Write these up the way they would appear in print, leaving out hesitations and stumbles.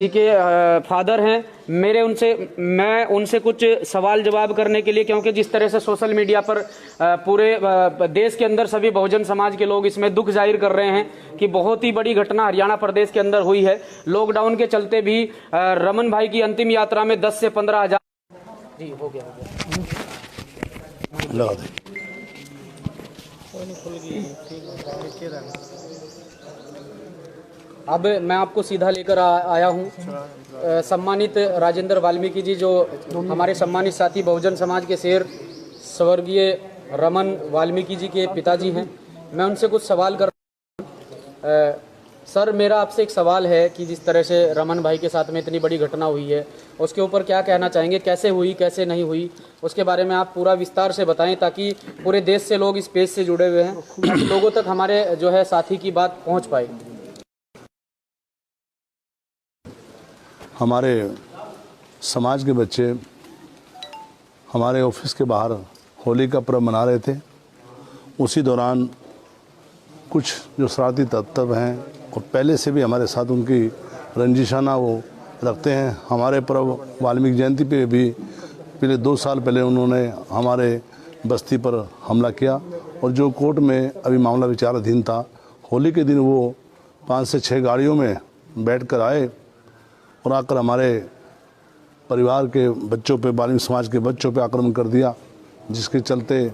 जी के फादर हैं। मैं उनसे कुछ सवाल जवाब करने के लिए, क्योंकि जिस तरह से सोशल मीडिया पर पूरे देश के अंदर सभी बहुजन समाज के लोग इसमें दुख जाहिर कर रहे हैं कि बहुत ही बड़ी घटना हरियाणा प्रदेश के अंदर हुई है। लॉकडाउन के चलते भी रमन भाई की अंतिम यात्रा में 10 से 15,000 जी हो गया। अब मैं आपको सीधा लेकर आया हूँ सम्मानित राजेंद्र वाल्मीकि जी, जो हमारे सम्मानित साथी बहुजन समाज के शेर स्वर्गीय रमन वाल्मीकि जी के पिताजी हैं। मैं उनसे कुछ सवाल कर सर, मेरा आपसे एक सवाल है कि जिस तरह से रमन भाई के साथ में इतनी बड़ी घटना हुई है, उसके ऊपर क्या कहना चाहेंगे? कैसे हुई, कैसे नहीं हुई, उसके बारे में आप पूरा विस्तार से बताएं, ताकि पूरे देश से लोग इस पेज से जुड़े हुए हैं, ताकि लोगों तक हमारे जो है साथी की बात पहुँच पाए। हमारे समाज के बच्चे हमारे ऑफिस के बाहर होली का पर्व मना रहे थे। उसी दौरान कुछ जो शरारती तत्व हैं और पहले से भी हमारे साथ उनकी रंजिशाना वो रखते हैं। हमारे पर्व वाल्मीकि जयंती पे भी पिछले 2 साल पहले उन्होंने हमारे बस्ती पर हमला किया और जो कोर्ट में अभी मामला विचाराधीन था, होली के दिन वो 5 से 6 गाड़ियों में बैठकर आए और आकर हमारे परिवार के बच्चों पे, वाल्मीकि समाज के बच्चों पे आक्रमण कर दिया, जिसके चलते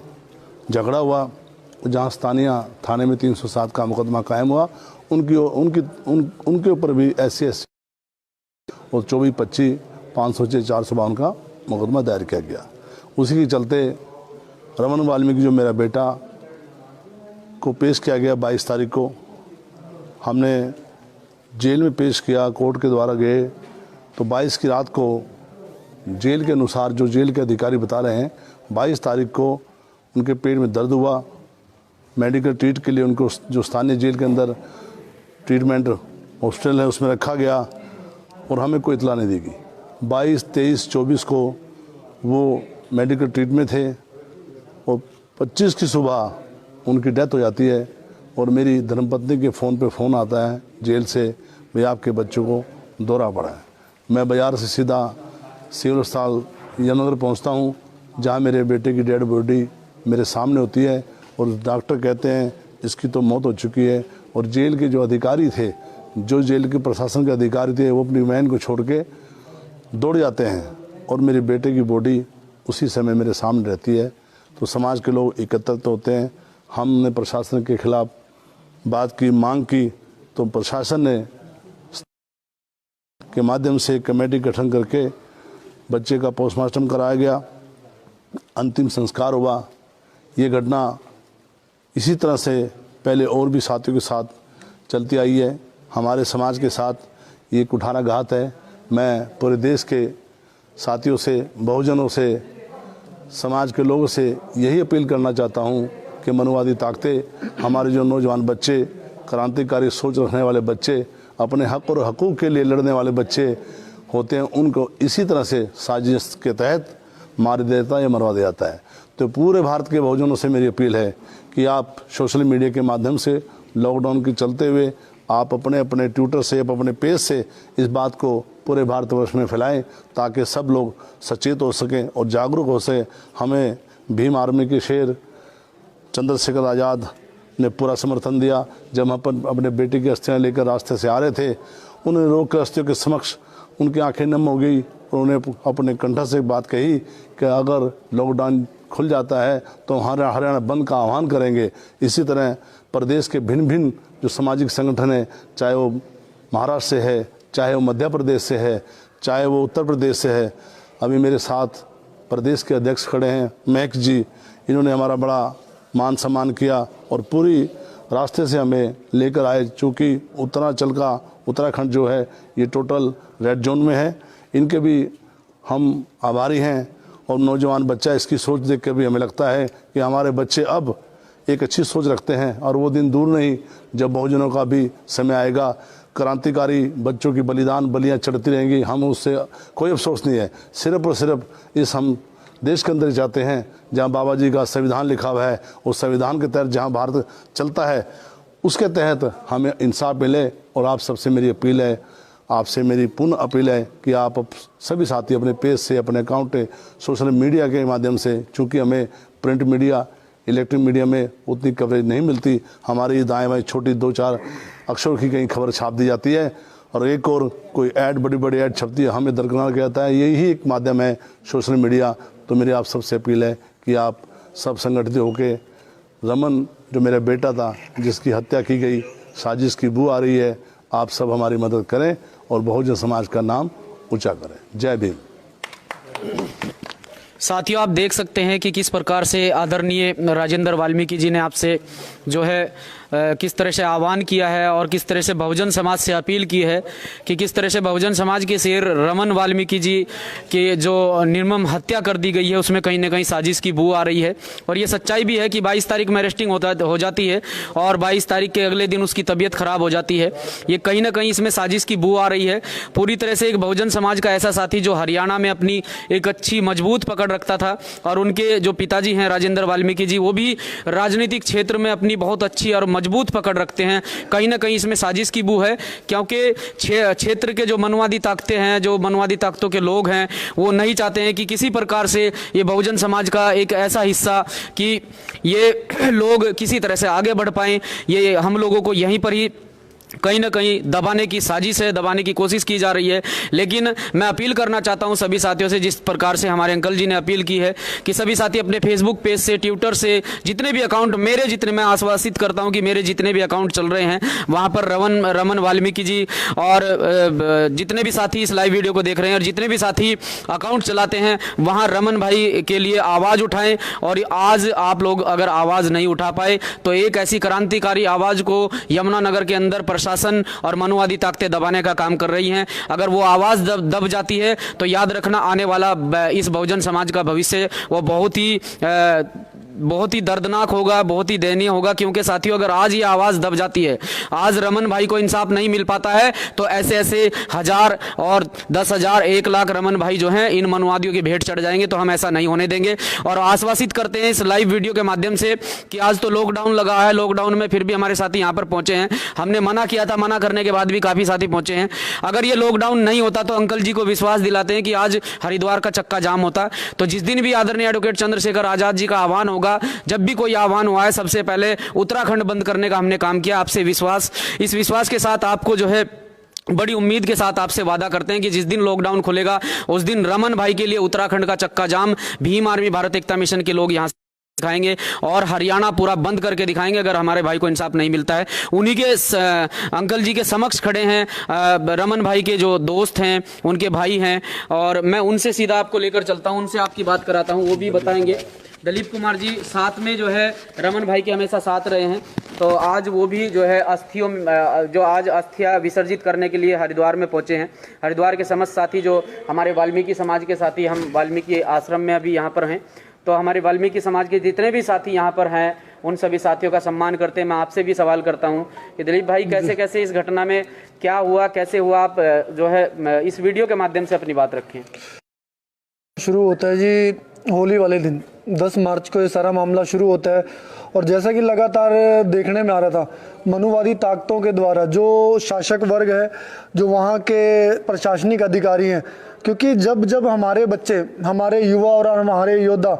झगड़ा हुआ, जहां स्थानीय थाने में 307 का मुकदमा कायम हुआ। उनके ऊपर भी SC और 24-25 506 452 का मुकदमा दायर किया गया। उसी के चलते रमन वाल्मीकि जो मेरा बेटा को पेश किया गया 22 तारीख को। हमने जेल में पेश किया, कोर्ट के द्वारा गए तो 22 की रात को जेल के अनुसार, जो जेल के अधिकारी बता रहे हैं, 22 तारीख को उनके पेट में दर्द हुआ। मेडिकल ट्रीट के लिए उनको जो स्थानीय जेल के अंदर ट्रीटमेंट हॉस्टल है उसमें रखा गया और हमें कोई इतला नहीं दी गई। 22, 23, 24 को वो मेडिकल ट्रीट में थे और 25 की सुबह उनकी डेथ हो जाती है और मेरी धर्मपत्नी के फ़ोन पे फ़ोन आता है जेल से, भाई आपके बच्चों को दौरा पड़ा है। मैं बाज़ार से सीधा सिविल अस्पताल यमुनानगर पहुंचता हूं, जहां मेरे बेटे की डेड बॉडी मेरे सामने होती है और डॉक्टर कहते हैं इसकी तो मौत हो चुकी है। और जेल के जो अधिकारी थे, जो जेल के प्रशासन के अधिकारी थे, वो अपनी वैन को छोड़ के दौड़ जाते हैं और मेरे बेटे की बॉडी उसी समय मेरे सामने रहती है। तो समाज के लोग एकत्रित होते हैं। हमने प्रशासन के खिलाफ बात की, मांग की, तो प्रशासन ने के माध्यम से कमेटी गठन करके बच्चे का पोस्टमार्टम कराया गया, अंतिम संस्कार हुआ। ये घटना इसी तरह से पहले और भी साथियों के साथ चलती आई है। हमारे समाज के साथ ये कुठाराघात है। मैं पूरे देश के साथियों से, बहुजनों से, समाज के लोगों से यही अपील करना चाहता हूँ कि मनुवादी ताकतें, हमारे जो नौजवान बच्चे, क्रांतिकारी सोच रखने वाले बच्चे, अपने हक और हकूक़ के लिए लड़ने वाले बच्चे होते हैं, उनको इसी तरह से साजिश के तहत मार देता या मरवा दिया जाता है। तो पूरे भारत के बहुजनों से मेरी अपील है कि आप सोशल मीडिया के माध्यम से लॉकडाउन के चलते हुए आप अपने अपने ट्विटर से, अपने पेज से इस बात को पूरे भारतवर्ष में फैलाएं, ताकि सब लोग सचेत हो सकें और जागरूक हो सकें। हमें भीम आर्मी के शेर चंद्रशेखर आज़ाद ने पूरा समर्थन दिया। जब हम अपने बेटे की अस्थियाँ लेकर रास्ते से आ रहे थे, उन्होंने रोक कर अस्थियों के समक्ष उनकी आंखें नम हो गई और उन्हें अपने कंठ से एक बात कही कि अगर लॉकडाउन खुल जाता है तो हरियाणा बंद का आह्वान करेंगे। इसी तरह प्रदेश के भिन्न भिन्न जो सामाजिक संगठन है, चाहे वो महाराष्ट्र से है, चाहे वो मध्य प्रदेश से है, चाहे वो उत्तर प्रदेश से है, अभी मेरे साथ प्रदेश के अध्यक्ष खड़े हैं महक जी, इन्होंने हमारा बड़ा मान सम्मान किया और पूरी रास्ते से हमें लेकर आए। चूँकि उत्तरांचल का उत्तराखंड जो है ये टोटल रेड जोन में है, इनके भी हम आभारी हैं। और नौजवान बच्चा, इसकी सोच देख कर भी हमें लगता है कि हमारे बच्चे अब एक अच्छी सोच रखते हैं और वो दिन दूर नहीं जब बहुजनों का भी समय आएगा। क्रांतिकारी बच्चों की बलियाँ चढ़ती रहेंगी, हम उससे कोई अफसोस नहीं है। सिर्फ और सिर्फ इस हम देश के अंदर जाते हैं जहां बाबा जी का संविधान लिखा हुआ है, उस संविधान के तहत जहां भारत चलता है, उसके तहत हमें इंसाफ मिले। और आप सबसे मेरी अपील है, आपसे मेरी पूर्ण अपील है कि आप सभी साथी अपने पेज से, अपने अकाउंट से, सोशल मीडिया के माध्यम से, चूँकि हमें प्रिंट मीडिया, इलेक्ट्रॉनिक मीडिया में उतनी कवरेज नहीं मिलती, हमारी दाएँ बाएँ छोटी 2-4 अक्षरों की कहीं खबर छाप दी जाती है और एक और कोई ऐड, बड़ी बड़ी ऐड छपती है, हमें दरकिनार किया जाता है। यही एक माध्यम है सोशल मीडिया। तो मेरी आप सबसे अपील है कि आप सब संगठित होकर रमन जो मेरा बेटा था जिसकी हत्या की गई, साजिश की बू आ रही है, आप सब हमारी मदद करें और बहुजन समाज का नाम ऊंचा करें। जय भीम। साथियों, आप देख सकते हैं कि किस प्रकार से आदरणीय राजेंद्र वाल्मीकि जी ने आपसे जो है किस तरह से आह्वान किया है और किस तरह से बहुजन समाज से अपील की है कि किस तरह से बहुजन समाज के शेर रमन वाल्मीकि जी की जो निर्मम हत्या कर दी गई है उसमें कहीं ना कहीं साजिश की बू आ रही है। और ये सच्चाई भी है कि 22 तारीख में अरेस्टिंग हो जाती है और 22 तारीख के अगले दिन उसकी तबीयत खराब हो जाती है। ये कहीं ना कहीं इसमें साजिश की बू आ रही है। पूरी तरह से एक बहुजन समाज का ऐसा साथी जो हरियाणा में अपनी एक अच्छी मजबूत पकड़ रखता था और उनके जो पिताजी हैं राजेंद्र वाल्मीकि जी, वो भी राजनीतिक क्षेत्र में अपनी बहुत अच्छी और मजबूत पकड़ रखते हैं। कहीं ना कहीं इसमें साजिश की बू है, क्योंकि क्षेत्र के जो मनवादी ताकतें हैं, जो मनवादी ताकतों के लोग हैं, वो नहीं चाहते हैं कि किसी प्रकार से ये बहुजन समाज का एक ऐसा हिस्सा कि ये लोग किसी तरह से आगे बढ़ पाएं। ये हम लोगों को यहीं पर ही कहीं ना कहीं दबाने की साजिश है, दबाने की कोशिश की जा रही है। लेकिन मैं अपील करना चाहता हूं सभी साथियों से, जिस प्रकार से हमारे अंकल जी ने अपील की है कि सभी साथी अपने फेसबुक पेज से, ट्विटर से, जितने भी अकाउंट मेरे जितने, मैं आश्वासित करता हूं कि मेरे जितने भी अकाउंट चल रहे हैं वहां पर रमन वाल्मीकि जी और जितने भी साथी इस लाइव वीडियो को देख रहे हैं और जितने भी साथी अकाउंट चलाते हैं वहां रमन भाई के लिए आवाज़ उठाएं। और आज आप लोग अगर आवाज़ नहीं उठा पाए तो एक ऐसी क्रांतिकारी आवाज़ को यमुनानगर के अंदर प्रशासन और मनुवादी ताकतें दबाने का काम कर रही हैं। अगर वो आवाज़ दब जाती है तो याद रखना, आने वाला इस बहुजन समाज का भविष्य वो बहुत ही दर्दनाक होगा, बहुत ही दयनीय होगा। क्योंकि साथियों, अगर आज ये आवाज़ दब जाती है, आज रमन भाई को इंसाफ नहीं मिल पाता है, तो ऐसे ऐसे 1000 और 10,000, 1 लाख रमन भाई जो हैं इन मनुवादियों की भेंट चढ़ जाएंगे। तो हम ऐसा नहीं होने देंगे और आश्वासित करते हैं इस लाइव वीडियो के माध्यम से कि आज तो लॉकडाउन लगा है, लॉकडाउन में फिर भी हमारे साथी यहाँ पर पहुंचे हैं। हमने मना किया था, मना करने के बाद भी काफ़ी साथी पहुंचे हैं। अगर ये लॉकडाउन नहीं होता तो अंकल जी को विश्वास दिलाते हैं कि आज हरिद्वार का चक्का जाम होता। तो जिस दिन भी आदरणीय एडवोकेट चंद्रशेखर आजाद जी का आह्वान होगा, जब भी कोई आह्वान हुआ है, सबसे पहले उत्तराखंड बंद करने का हमने काम किया। आपसे विश्वास, इस विश्वास के साथ आपको जो है बड़ी उम्मीद के साथ आपसे वादा करते हैं कि जिस दिन लॉकडाउन खुलेगा उस दिन रमन भाई के लिए उत्तराखंड का चक्का जाम भीम आर्मी भारत एकता मिशन के लोग यहाँ दिखाएंगे और हरियाणा पूरा बंद करके दिखाएंगे अगर हमारे भाई को इंसाफ नहीं मिलता है। उन्हीं के अंकल जी के समक्ष खड़े हैं रमन भाई के जो दोस्त हैं, उनके भाई हैं, और मैं उनसे सीधा आपको लेकर चलता हूं, उनसे आपकी बात कराता हूं, वो भी बताएंगे। दलीप कुमार जी साथ में जो है रमन भाई के हमेशा साथ रहे हैं, तो आज वो भी जो है अस्थियों जो आज अस्थियां विसर्जित करने के लिए हरिद्वार में पहुंचे हैं। हरिद्वार के समस्त साथी जो हमारे वाल्मीकि समाज के साथी, हम वाल्मीकि आश्रम में अभी यहाँ पर हैं, तो हमारे वाल्मीकि समाज के जितने भी साथी यहाँ पर हैं उन सभी साथियों का सम्मान करते हैं। मैं आपसे भी सवाल करता हूँ कि दिलीप भाई कैसे कैसे इस घटना में क्या हुआ, कैसे हुआ, आप जो है इस वीडियो के माध्यम से अपनी बात रखें। शुरू होता है जी होली वाले दिन, 10 मार्च को ये सारा मामला शुरू होता है। और जैसा कि लगातार देखने में आ रहा था, मनुवादी ताकतों के द्वारा जो शासक वर्ग है, जो वहाँ के प्रशासनिक अधिकारी हैं, क्योंकि जब जब हमारे बच्चे, हमारे युवा और हमारे योद्धा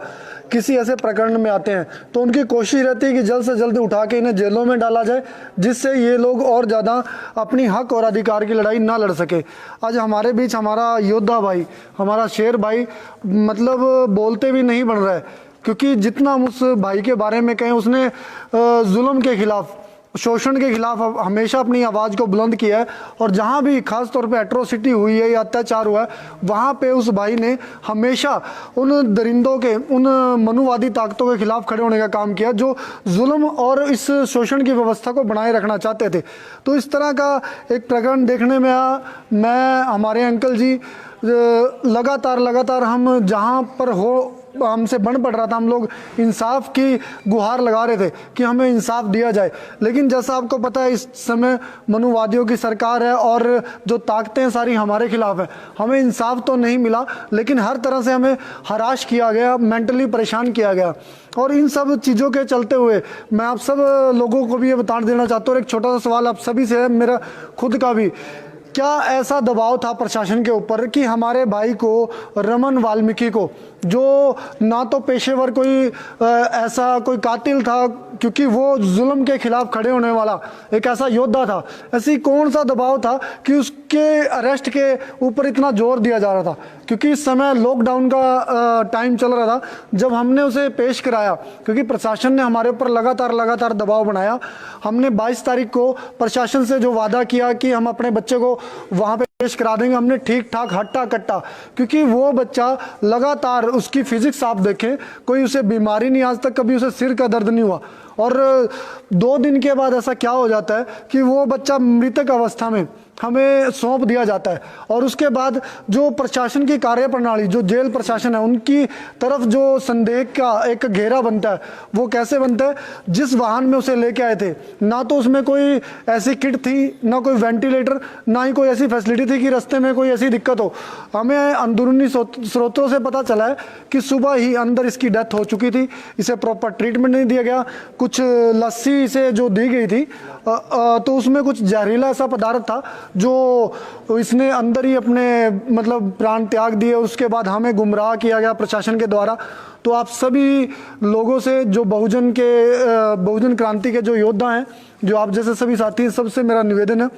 किसी ऐसे प्रकरण में आते हैं तो उनकी कोशिश रहती है कि जल्द से जल्द उठा के इन्हें जेलों में डाला जाए, जिससे ये लोग और ज़्यादा अपनी हक और अधिकार की लड़ाई ना लड़ सके। आज हमारे बीच हमारा योद्धा भाई, हमारा शेर भाई, मतलब बोलते भी नहीं बन रहा है, क्योंकि जितना हम उस भाई के बारे में कहें, उसने जुल्म के खिलाफ, शोषण के खिलाफ हमेशा अपनी आवाज़ को बुलंद किया है। और जहाँ भी खास तौर पे एट्रोसिटी हुई है या अत्याचार हुआ है, वहाँ पे उस भाई ने हमेशा उन दरिंदों के, उन मनुवादी ताकतों के खिलाफ खड़े होने का काम किया जो जुल्म और इस शोषण की व्यवस्था को बनाए रखना चाहते थे। तो इस तरह का एक प्रकरण देखने में आया। मैं, हमारे अंकल जी लगातार हम जहाँ पर हो, हमसे बन पड़ रहा था, हम लोग इंसाफ की गुहार लगा रहे थे कि हमें इंसाफ दिया जाए। लेकिन जैसा आपको पता है, इस समय मनुवादियों की सरकार है और जो ताकतें सारी हमारे खिलाफ है। हमें इंसाफ तो नहीं मिला, लेकिन हर तरह से हमें हराश किया गया, मेंटली परेशान किया गया। और इन सब चीज़ों के चलते हुए मैं आप सब लोगों को भी ये बता देना चाहता हूँ, एक छोटा सा सवाल आप सभी से है, मेरा खुद का भी, क्या ऐसा दबाव था प्रशासन के ऊपर कि हमारे भाई को, रमन वाल्मीकि को, जो ना तो पेशेवर कोई ऐसा कोई कातिल था, क्योंकि वो जुल्म के खिलाफ खड़े होने वाला एक ऐसा योद्धा था, ऐसी कौन सा दबाव था कि उसके अरेस्ट के ऊपर इतना जोर दिया जा रहा था? क्योंकि इस समय लॉकडाउन का टाइम चल रहा था जब हमने उसे पेश कराया, क्योंकि प्रशासन ने हमारे ऊपर लगातार दबाव बनाया। हमने 22 तारीख को प्रशासन से जो वादा किया कि हम अपने बच्चे को वहाँ पे पेश करा देंगे, हमने ठीक ठाक हट्टा कट्टा, क्योंकि वो बच्चा लगातार, उसकी फिजिक्स आप देखें, कोई उसे बीमारी नहीं, आज तक कभी उसे सिर का दर्द नहीं हुआ, और 2 दिन के बाद ऐसा क्या हो जाता है कि वो बच्चा मृतक अवस्था में हमें सौंप दिया जाता है। और उसके बाद जो प्रशासन की कार्यप्रणाली, जो जेल प्रशासन है, उनकी तरफ जो संदेह का एक घेरा बनता है, वो कैसे बनता है? जिस वाहन में उसे लेके आए थे, ना तो उसमें कोई ऐसी किट थी, ना कोई वेंटिलेटर, ना ही कोई ऐसी फैसिलिटी थी कि रास्ते में कोई ऐसी दिक्कत हो। हमें अंदरूनी स्रोतों से पता चला है कि सुबह ही अंदर इसकी डेथ हो चुकी थी, इसे प्रॉपर ट्रीटमेंट नहीं दिया गया। कुछ लस्सी इसे जो दी गई थी तो उसमें कुछ जहरीला ऐसा पदार्थ था जो इसने अंदर ही अपने मतलब प्राण त्याग दिए। उसके बाद हमें गुमराह किया गया प्रशासन के द्वारा। तो आप सभी लोगों से, जो बहुजन क्रांति के जो योद्धा हैं, जो आप जैसे सभी साथी हैं, सबसे मेरा निवेदन है,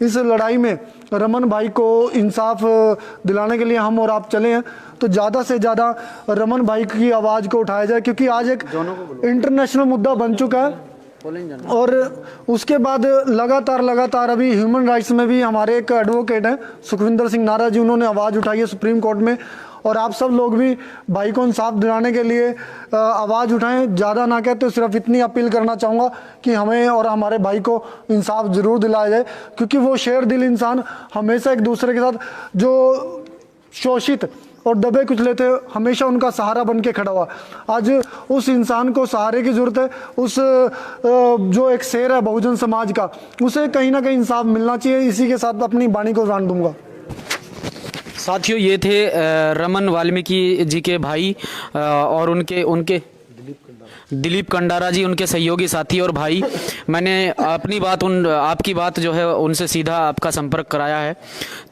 इस लड़ाई में रमन भाई को इंसाफ दिलाने के लिए हम और आप चले हैं, तो ज़्यादा से ज़्यादा रमन भाई की आवाज़ को उठाया जाए, क्योंकि आज एक इंटरनेशनल मुद्दा बन चुका है। और उसके बाद लगातार अभी ह्यूमन राइट्स में भी हमारे एक एडवोकेट हैं सुखविंदर सिंह नारा जी, उन्होंने आवाज़ उठाई है सुप्रीम कोर्ट में। और आप सब लोग भी भाई को इंसाफ दिलाने के लिए आवाज़ उठाएं। ज़्यादा ना कहते, सिर्फ इतनी अपील करना चाहूँगा कि हमें और हमारे भाई को इंसाफ ज़रूर दिलाया जाए, क्योंकि वो शेर दिल इंसान हमेशा एक दूसरे के साथ, जो शोषित और दबे कुचले थे, हमेशा उनका सहारा बन के खड़ा हुआ। आज उस इंसान को सहारे की ज़रूरत है। उस जो एक शेर है बहुजन समाज का, उसे कहीं ना कहीं इंसाफ मिलना चाहिए। इसी के साथ अपनी वाणी को विराम दूंगा। साथियों, ये थे रमन वाल्मीकि जी के भाई और उनके दिलीप कंडारा जी, उनके सहयोगी साथी और भाई। मैंने अपनी बात आपकी बात जो है उनसे सीधा आपका संपर्क कराया है।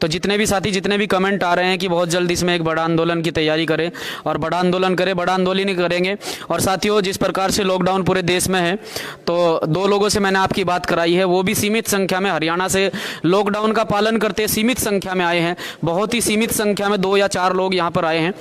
तो जितने भी साथी, जितने भी कमेंट आ रहे हैं कि बहुत जल्द इसमें एक बड़ा आंदोलन की तैयारी करें और बड़ा आंदोलन ही करेंगे। और साथियों, जिस प्रकार से लॉकडाउन पूरे देश में है, तो 2 लोगों से मैंने आपकी बात कराई है, वो भी सीमित संख्या में हरियाणा से लॉकडाउन का पालन करते सीमित संख्या में आए हैं। बहुत ही सीमित संख्या में 2 या 4 लोग यहाँ पर आए हैं,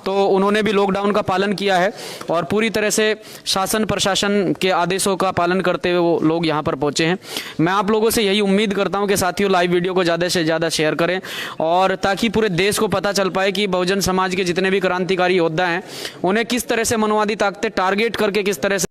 तो उन्होंने भी लॉकडाउन का पालन किया है और पूरी तरह से शासन प्रशासन के आदेशों का पालन करते हुए वो लोग यहाँ पर पहुँचे हैं। मैं आप लोगों से यही उम्मीद करता हूँ कि साथियों, लाइव वीडियो को ज़्यादा से ज़्यादा शेयर करें, और ताकि पूरे देश को पता चल पाए कि बहुजन समाज के जितने भी क्रांतिकारी योद्धा हैं, उन्हें किस तरह से मनोवादी ताकतें टारगेट करके किस तरह से